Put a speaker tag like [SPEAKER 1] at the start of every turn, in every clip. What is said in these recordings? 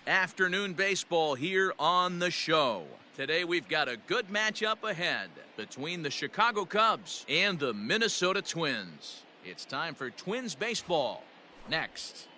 [SPEAKER 1] Afternoon baseball here on the show. Today we've got a good matchup ahead between the Chicago Cubs and the Minnesota Twins. It's time for Twins baseball. Next.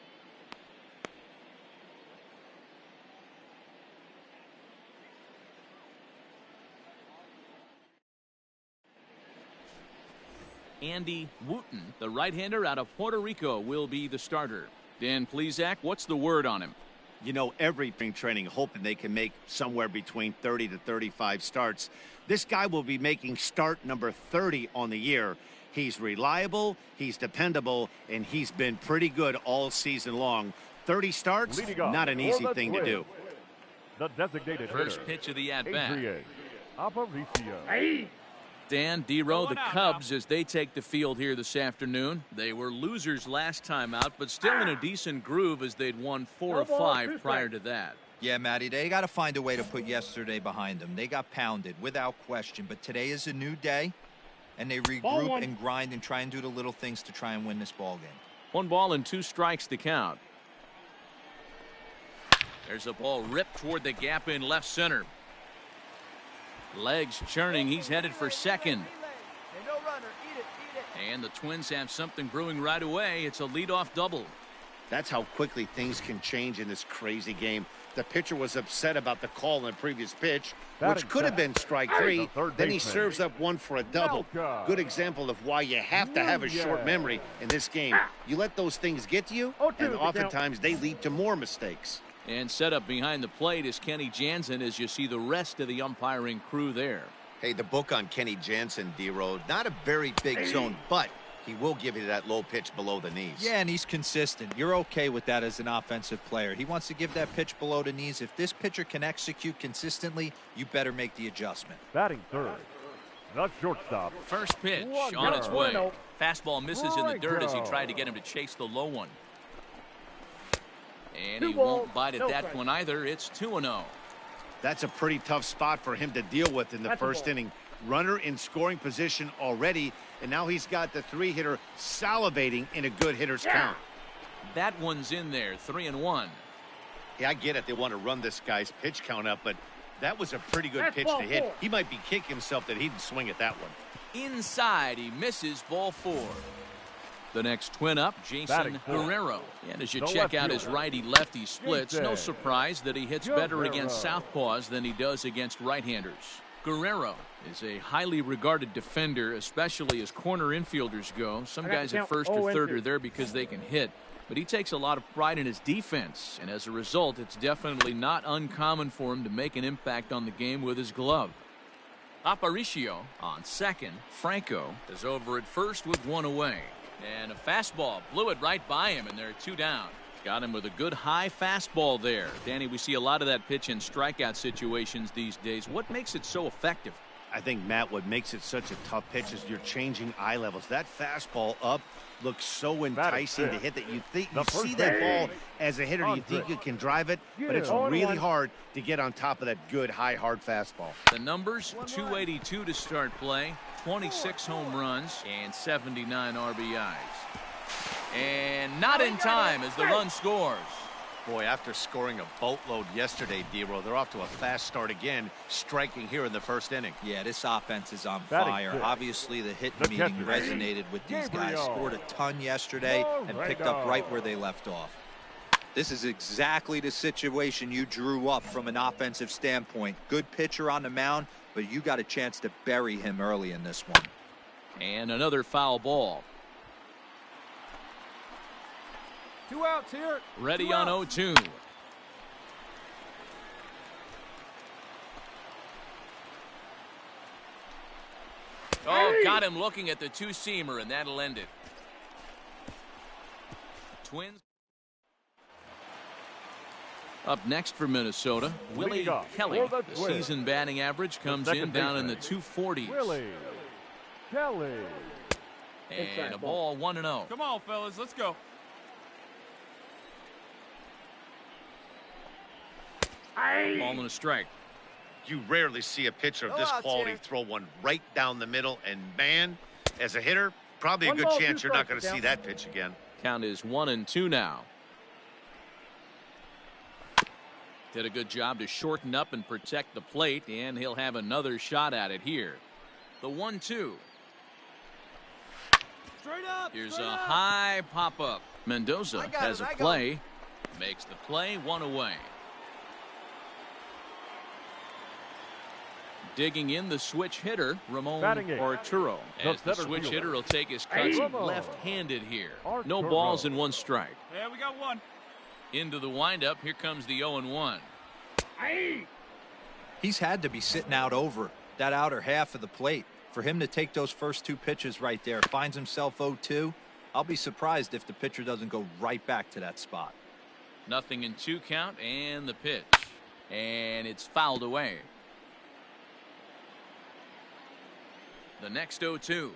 [SPEAKER 1] Andy Wooten, the right-hander out of Puerto Rico, will be the starter. Dan Plesac, what's the word on him?
[SPEAKER 2] You know, every spring training hoping they can make somewhere between 30 to 35 starts. This guy will be making start number 30 on the year. He's reliable, he's dependable, and he's been pretty good all season long. 30 starts, not an easy thing to do.
[SPEAKER 3] The designated
[SPEAKER 1] first pitch of the at-bat.
[SPEAKER 3] Aparicio.
[SPEAKER 1] Dan, D-Row, the Cubs, as they take the field here this afternoon. They were losers last time out, but still in a decent groove as they'd won 4 of 5 prior to that.
[SPEAKER 4] Yeah, Matty, they got to find a way to put yesterday behind them. They got pounded without question, but today is a new day, and they regroup and grind and try and do the little things to try and win this ball game.
[SPEAKER 1] 1 ball and 2 strikes to count. There's a ball ripped toward the gap in left center. Legs churning. He's headed for second. And the Twins have something brewing right away. It's a leadoff double.
[SPEAKER 2] That's how quickly things can change in this crazy game. The pitcher was upset about the call in the previous pitch, which could have been strike 3. Then he serves up one for a double. Good example of why you have to have a short memory in this game. You let those things get to you, and oftentimes they lead to more mistakes.
[SPEAKER 1] And set up behind the plate is Kenny Jansen as you see the rest of the umpiring crew there.
[SPEAKER 2] Hey, the book on Kenny Jansen, D-Road, not a very big zone, but he will give you that low pitch below the knees.
[SPEAKER 4] Yeah, and he's consistent. You're okay with that as an offensive player. He wants to give that pitch below the knees. If this pitcher can execute consistently, you better make the adjustment.
[SPEAKER 3] Batting third, the shortstop.
[SPEAKER 1] First pitch on its way. Fastball misses in the dirt as he tried to get him to chase the low one. And he won't bite at that one either. It's 2-0.
[SPEAKER 2] That's a pretty tough spot for him to deal with in the first inning. Runner in scoring position already, and now he's got the 3-hitter salivating in a good hitter's count.
[SPEAKER 1] That one's in there, 3-1.
[SPEAKER 2] Yeah, I get it. They want to run this guy's pitch count up, but that was a pretty good pitch to hit. He might be kicking himself that he didn't swing at that one.
[SPEAKER 1] Inside, he misses ball 4. The next Twin up, Jason Guerrero. And as you check out his righty-lefty splits, no surprise that he hits better against southpaws than he does against right-handers. Guerrero is a highly regarded defender, especially as corner infielders go. Some guys at first or third are there because they can hit, but he takes a lot of pride in his defense, and as a result, it's definitely not uncommon for him to make an impact on the game with his glove. Aparicio on second. Franco is over at first with 1 away. And a fastball blew it right by him, and there are 2 down. Got him with a good high fastball there. Danny, we see a lot of that pitch in strikeout situations these days. What makes it so effective?
[SPEAKER 2] I think, Matt, what makes it such a tough pitch is you're changing eye levels. That fastball up looks so enticing to hit that you see that ball as a hitter, you think you can drive it, but it's really hard to get on top of that good high hard fastball.
[SPEAKER 1] The numbers, 282 to start play, 26 home runs and 79 RBIs. And not in time as the run scores.
[SPEAKER 2] Boy, after scoring a boatload yesterday, D-Row, they're off to a fast start again, striking here in the first inning.
[SPEAKER 4] Yeah, this offense is on fire. Obviously, the hit meeting resonated with these guys. Scored a ton yesterday and picked up right where they left off. This is exactly the situation you drew up from an offensive standpoint. Good pitcher on the mound, but you got a chance to bury him early in this one.
[SPEAKER 1] And another foul ball.
[SPEAKER 3] 2 outs here.
[SPEAKER 1] Ready on 0-2. Oh, got him looking at the 2-seamer, and that'll end it. Twins. Up next for Minnesota, Willie Kelly. The season batting average comes in down in the 240s.
[SPEAKER 3] Willie Kelly.
[SPEAKER 1] And a ball 1-0.
[SPEAKER 5] Come on, fellas, let's go.
[SPEAKER 1] Ball and a strike.
[SPEAKER 2] You rarely see a pitcher of this quality throw one right down the middle, and man, as a hitter, probably a good chance you're not going to see that pitch again.
[SPEAKER 1] Count is 1-2 now. Did a good job to shorten up and protect the plate, and he'll have another shot at it here. The 1-2.
[SPEAKER 5] Straight up.
[SPEAKER 1] Here's a high pop-up. Mendoza has a play. Makes the play, one away. Digging in the switch hitter, Ramon Arturo. As the switch hitter will take his cuts left-handed here. No balls and one strike.
[SPEAKER 5] Yeah, we got one.
[SPEAKER 1] Into the windup. Here comes the 0-1.
[SPEAKER 4] He's had to be sitting out over that outer half of the plate. For him to take those first two pitches right there, finds himself 0-2. I'll be surprised if the pitcher doesn't go right back to that spot.
[SPEAKER 1] 0-2 count, and the pitch. And it's fouled away. The next 0-2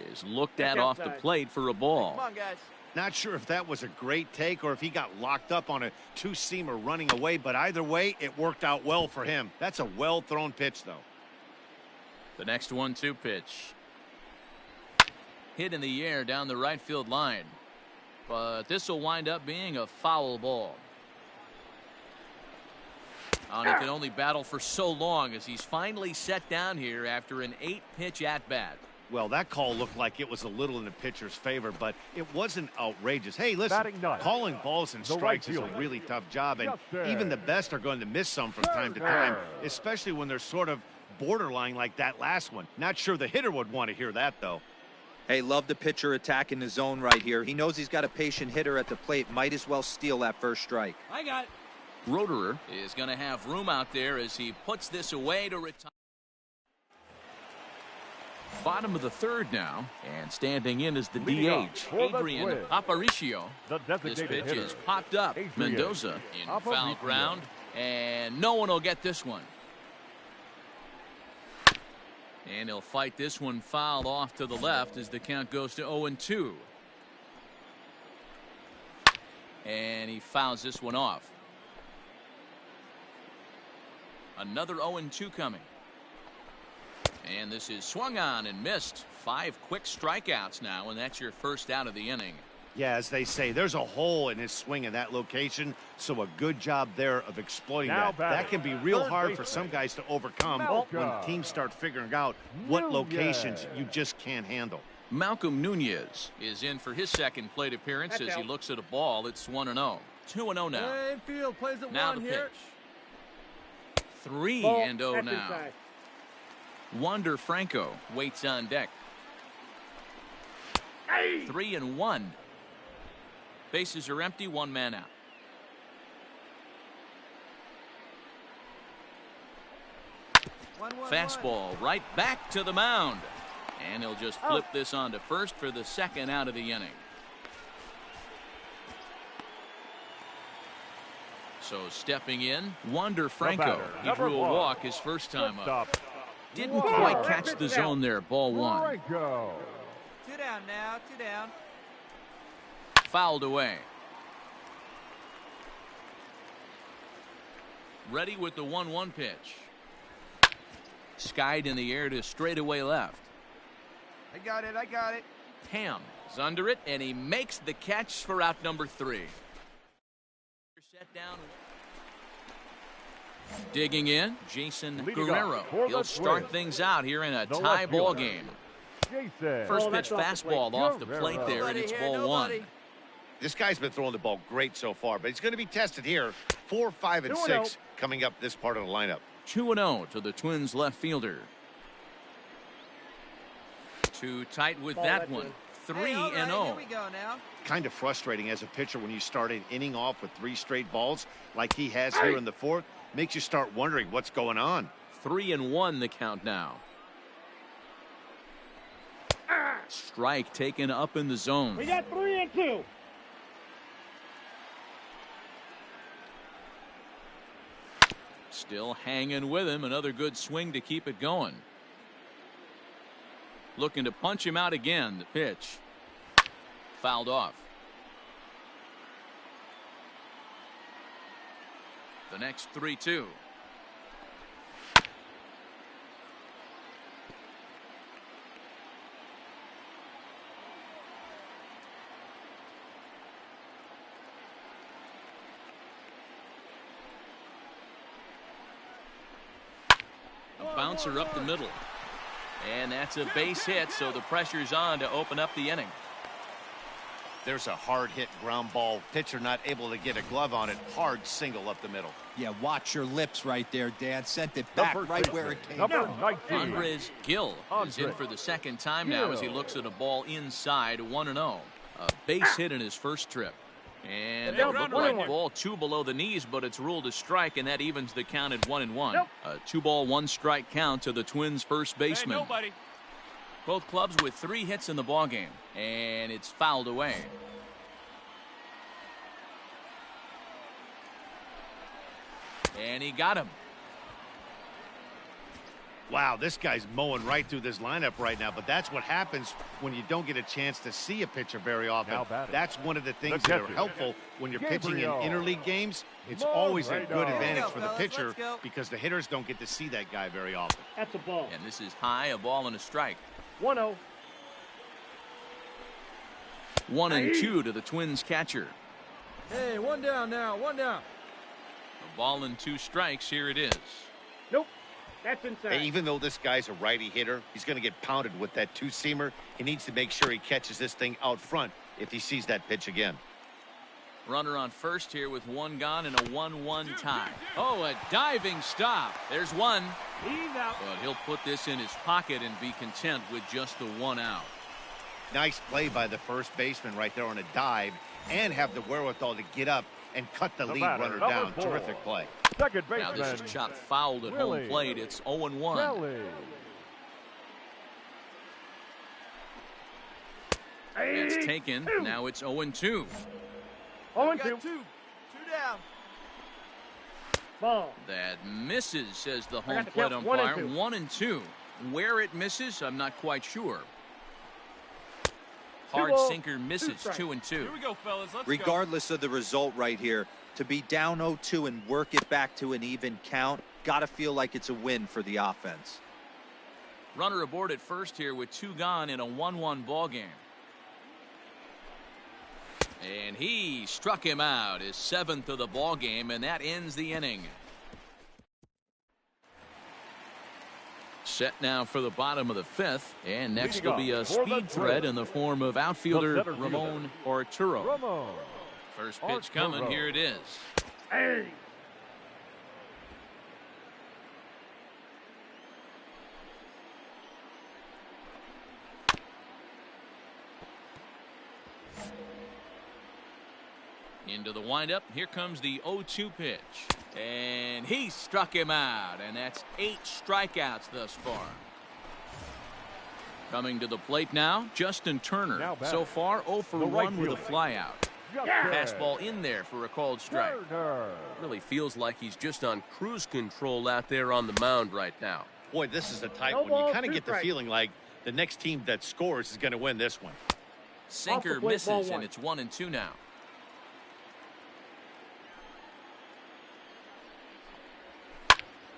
[SPEAKER 1] is looked at off the plate for a ball.
[SPEAKER 5] Come on, guys.
[SPEAKER 2] Not sure if that was a great take or if he got locked up on a two-seamer running away, but either way, it worked out well for him. That's a well-thrown pitch, though.
[SPEAKER 1] The next 1-2 pitch. Hit in the air down the right field line. But this will wind up being a foul ball. And he can only battle for so long as he's finally set down here after an 8-pitch at-bat.
[SPEAKER 2] Well, that call looked like it was a little in the pitcher's favor, but it wasn't outrageous. Hey, listen, calling balls and strikes is a really tough job, and even the best are going to miss some from time to time, especially when they're sort of borderline like that last one. Not sure the hitter would want to hear that, though.
[SPEAKER 4] Hey, love the pitcher attacking the zone right here. He knows he's got a patient hitter at the plate. Might as well steal that first strike.
[SPEAKER 5] I got it.
[SPEAKER 1] Roederer is going to have room out there as he puts this away to retire. Bottom of the third now, and standing in is the DH, Adrian Aparicio. This pitch is popped up. Mendoza in foul ground, and no one will get this one. And he'll fight this one fouled off to the left as the count goes to 0-2. And he fouls this one off. Another 0-2 coming. And this is swung on and missed. 5 quick strikeouts now, and that's your first out of the inning.
[SPEAKER 2] Yeah, as they say, there's a hole in his swing in that location, so a good job there of exploiting that. That can be real hard for some guys to overcome when teams start figuring out what locations you just can't handle.
[SPEAKER 1] Malcolm Nunez is in for his second plate appearance as he looks at a ball. It's 1-0. 2-0 now.
[SPEAKER 5] Field plays it
[SPEAKER 1] now
[SPEAKER 5] one
[SPEAKER 1] the
[SPEAKER 5] here.
[SPEAKER 1] pitch. 3-0 now. Wander Franco waits on deck. 3-1. Bases are empty, one man out. Fastball right back to the mound. And he'll just flip this on to first for the second out of the inning. So stepping in, Wander Franco. He drew a walk his first time up. Didn't quite catch the zone there. Ball one.
[SPEAKER 5] 2 down now. 2 down.
[SPEAKER 1] Fouled away. Ready with the 1-1 pitch. Skied in the air to straightaway left.
[SPEAKER 5] I got it. I got it.
[SPEAKER 1] Ham is under it, and he makes the catch for out number 3. Set down. Digging in, Jason Guerrero. He'll start things out here in a tie ball game. First pitch fastball off the plate there, and it's ball 1.
[SPEAKER 2] This guy's been throwing the ball great so far, but he's going to be tested here. 4, 5, and 6 coming up this part of the lineup.
[SPEAKER 1] 2-0 to the Twins left fielder. Too tight with that one. 3-0.
[SPEAKER 5] Here we go now.
[SPEAKER 2] Kind of frustrating as a pitcher when you start an inning off with 3 straight balls like he has here in the 4th. Makes you start wondering what's going on.
[SPEAKER 1] 3-1 the count now. Strike taken up in the zone.
[SPEAKER 6] We got 3-2.
[SPEAKER 1] Still hanging with him. Another good swing to keep it going. Looking to punch him out again. The pitch. Fouled off. The next 3-2. bouncer up the middle. And that's a base hit, so the pressure's on to open up the inning.
[SPEAKER 2] There's a hard hit ground ball. Pitcher not able to get a glove on it. Hard single up the middle.
[SPEAKER 4] Yeah, watch your lips right there, Dan. Sent it back right where it came
[SPEAKER 3] Number
[SPEAKER 4] from.
[SPEAKER 3] 19.
[SPEAKER 1] Andres Gill is in for the second time now as he looks at a ball inside 1-0. A base hit in his first trip. And it looked like ball 2 below the knees, but it's ruled a strike, and that evens the count at 1-1. A 2-ball, 1-strike count to the Twins' first baseman. Both clubs with 3 hits in the ballgame, and it's fouled away. And he got him.
[SPEAKER 2] Wow, this guy's mowing right through this lineup right now, but that's what happens when you don't get a chance to see a pitcher very often. That's one of the things that are helpful when you're pitching in interleague games. It's always a good advantage for the pitcher because the hitters don't get to see that guy very often.
[SPEAKER 6] That's a ball.
[SPEAKER 1] And this is high, a ball and a strike.
[SPEAKER 6] 1-0.
[SPEAKER 1] 1-2 to the Twins catcher.
[SPEAKER 5] Hey, 1 down now, 1 down.
[SPEAKER 1] A ball and 2 strikes, here it is.
[SPEAKER 6] Nope. That's inside.
[SPEAKER 2] And even though this guy's a righty hitter, he's going to get pounded with that 2-seamer. He needs to make sure he catches this thing out front if he sees that pitch again.
[SPEAKER 1] Runner on first here with 1 gone and a 1-1 tie. Oh, a diving stop. There's 1.
[SPEAKER 6] He's out.
[SPEAKER 1] But he'll put this in his pocket and be content with just the 1 out.
[SPEAKER 2] Nice play by the first baseman right there on a dive and have the wherewithal to get up and cut the lead runner down. Terrific play.
[SPEAKER 3] Second baseman.
[SPEAKER 1] Now this is shot fouled at home plate. It's 0-1. It's taken. Now it's 0-2.
[SPEAKER 6] 0-2.
[SPEAKER 5] 2 down.
[SPEAKER 6] Ball.
[SPEAKER 1] That misses, says the
[SPEAKER 6] I
[SPEAKER 1] home
[SPEAKER 6] got the
[SPEAKER 1] plate
[SPEAKER 6] count.
[SPEAKER 1] umpire.
[SPEAKER 6] 1-2.
[SPEAKER 1] 1-2. Where it misses, I'm not quite sure. Hard
[SPEAKER 6] 2-0,
[SPEAKER 1] sinker misses. 2-2.
[SPEAKER 5] Here we go, fellas. Let's
[SPEAKER 4] Regardless of the result right here, to be down 0-2 and work it back to an even count, got to feel like it's a win for the offense.
[SPEAKER 1] Runner aboard at first here with 2 gone in a 1-1 ball game. And he struck him out, his 7th of the ball game, and that ends the inning. Set now for the bottom of the 5th, and next will be a speed threat in the form of outfielder Ramon Arturo. First pitch coming, here it is.
[SPEAKER 6] Hey.
[SPEAKER 1] Into the windup. Here comes the 0-2 pitch. And he struck him out. And that's 8 strikeouts thus far. Coming to the plate now, Justin Turner. So far, 0 for 1 with a flyout. Fastball in there for a called strike.
[SPEAKER 7] Really feels like he's just on cruise control out there on the mound right now.
[SPEAKER 2] Boy, this is a tight one. You kind of get the feeling like the next team that scores is going to win this one.
[SPEAKER 1] Sinker misses, and it's 1-2 now.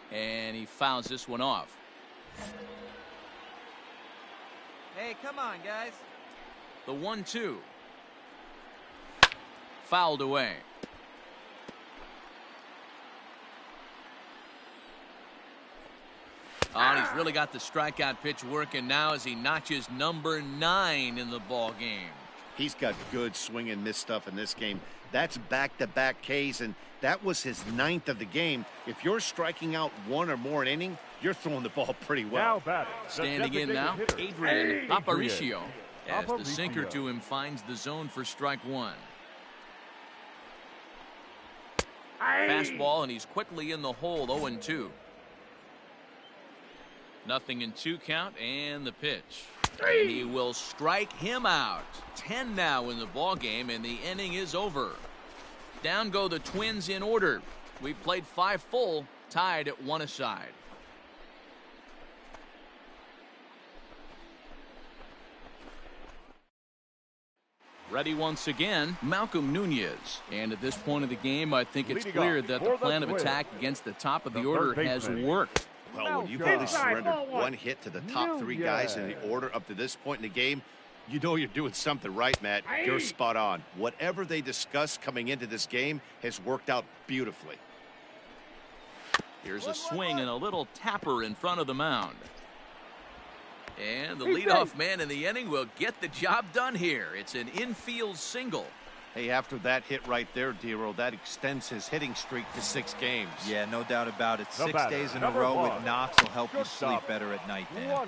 [SPEAKER 1] And he fouls this one off.
[SPEAKER 5] Hey, come on, guys.
[SPEAKER 1] The 1-2. Fouled away. Oh, and he's really got the strikeout pitch working now as he notches number 9 in the ball game.
[SPEAKER 2] He's got good swing and miss stuff in this game. That's back-to-back Ks, and that was his 9th of the game. If you're striking out 1 or more an inning, you're throwing the ball pretty well.
[SPEAKER 1] Standing in now, Adrian Aparicio, as the sinker to him finds the zone for strike 1. Fastball, and he's quickly in the hole, 0-2. 0-2 count, and the pitch. And he will strike him out. 10 now in the ball game, and the inning is over. Down go the Twins in order. We've played 5 full, tied at 1 aside. Ready once again, Malcolm Nunez. And at this point of the game, I think it's clear that the plan of attack against the top of the order has worked.
[SPEAKER 2] Well, when you've only surrendered 1 hit to the top 3 guys in the order up to this point in the game, you know you're doing something right, Matt. You're spot on. Whatever they discussed coming into this game has worked out beautifully.
[SPEAKER 1] Here's a swing and a little tapper in front of the mound. And the leadoff man in the inning will get the job done here. It's an infield single.
[SPEAKER 2] Hey, after that hit right there, Dero, that extends his hitting streak to 6 games.
[SPEAKER 4] Yeah, no doubt about it. 6 days in a
[SPEAKER 3] number
[SPEAKER 4] row
[SPEAKER 3] one.
[SPEAKER 4] with knocks will help you sleep better at night, man.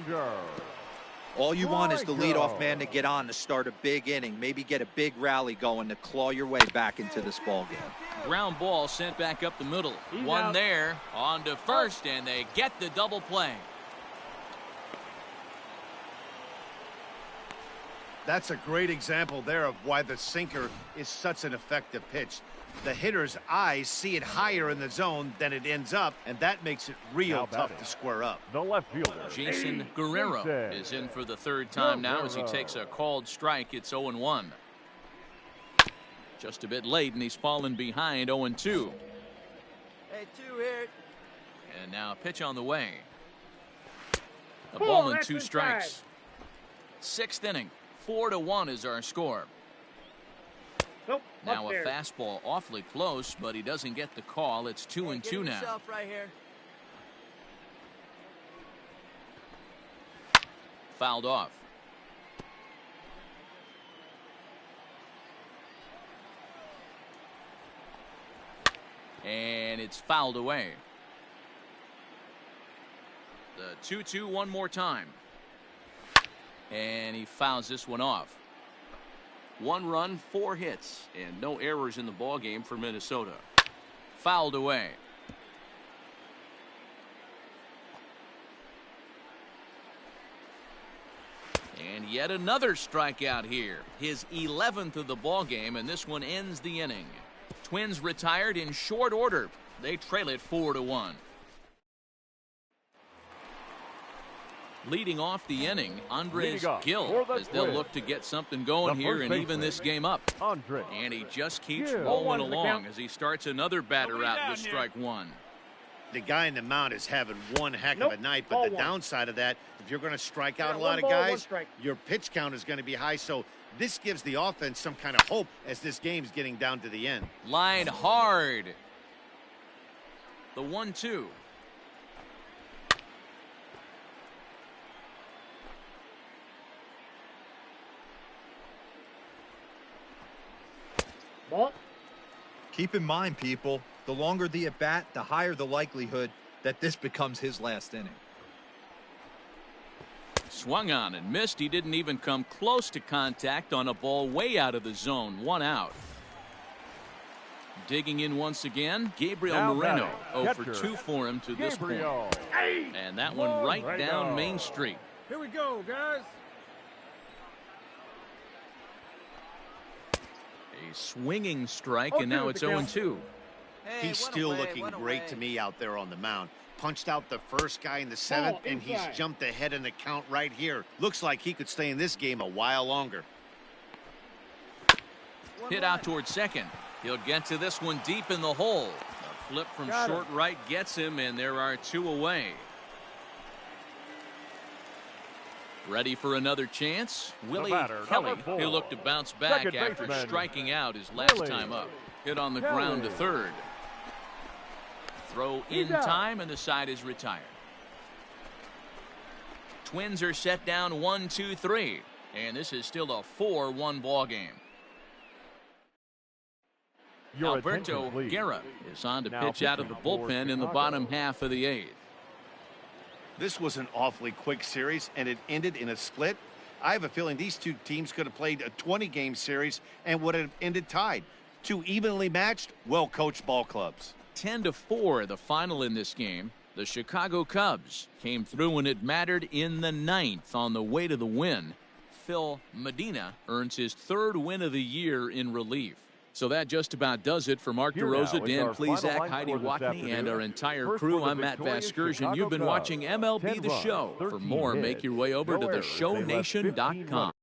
[SPEAKER 4] All you want is the leadoff man to get on to start a big inning, maybe get a big rally going to claw your way back into this ball game.
[SPEAKER 1] Ground ball sent back up the middle. One there, on to first, and they get the double play.
[SPEAKER 2] That's a great example there of why the sinker is such an effective pitch. The hitter's eyes see it higher in the zone than it ends up, and that makes it real tough to square up.
[SPEAKER 3] The left fielder,
[SPEAKER 1] Jason Guerrero is in for the 3rd time now as he takes a called strike. It's 0-1. Just a bit late, and he's fallen behind 0-2.
[SPEAKER 5] Hey, 2 here.
[SPEAKER 1] And now a pitch on the way. A ball and 2 strikes. 6th inning. 4-1 is our score.
[SPEAKER 6] Nope,
[SPEAKER 1] now a fastball awfully close, but he doesn't get the call. It's 2-2 now.
[SPEAKER 5] Right here.
[SPEAKER 1] Fouled off. And it's fouled away. The 2-2 one more time. And he fouls this one off. 1 run, 4 hits, and no errors in the ballgame for Minnesota. Fouled away. And yet another strikeout here. His 11th of the ballgame, and this one ends the inning. Twins retired in short order. They trail it 4-1. Leading off the inning, Andres Gil, as they'll look to get something going here and even this game up. And he just keeps rolling along as he starts another batter out with strike 1.
[SPEAKER 2] The guy in the mound is having one heck of a night, but the downside of that, if you're going to strike out a lot of guys, your pitch count is going to be high. So this gives the offense some kind of hope as this game's getting down to the end.
[SPEAKER 1] Line hard. The 1-2.
[SPEAKER 6] Ball.
[SPEAKER 4] Keep in mind, people, the longer the at-bat, the higher the likelihood that this becomes his last inning.
[SPEAKER 1] Swung on and missed. He didn't even come close to contact on a ball way out of the zone. 1 out. Digging in once again, Gabriel Moreno. 0 for 2 for him to this point. And that one right down Main Street.
[SPEAKER 5] Here we go, guys.
[SPEAKER 1] A swinging strike, and now it's 0-2.
[SPEAKER 5] Hey,
[SPEAKER 2] He's still looking great to me out there on the mound. Punched out the first guy in the 7th, and he's jumped ahead in the count right here. Looks like he could stay in this game a while longer.
[SPEAKER 1] Hit out towards second. He'll get to this one deep in the hole. A flip from short right gets him, and there are 2 away. Ready for another chance? Willie Kelly. He'll look to bounce back after striking out his last time up. Hit on the ground to third. Throw in time, and the side is retired. Twins are set down 1-2-3, and this is still a 4-1 ball game. Alberto Guerra is on to pitch out of the bullpen in the bottom half of the 8th.
[SPEAKER 2] This was an awfully quick series, and it ended in a split. I have a feeling these 2 teams could have played a 20-game series and would have ended tied. 2 evenly matched, well-coached ball clubs.
[SPEAKER 1] 10-4 the final in this game. The Chicago Cubs came through when it mattered in the 9th on the way to the win. Phil Medina earns his 3rd win of the year in relief. So that just about does it for Mark DeRosa, Dan Plesac, Heidi Watney, and our entire crew. I'm Matt Vasgersian. You've been watching MLB The Show. For more, make your way over to theshownation.com.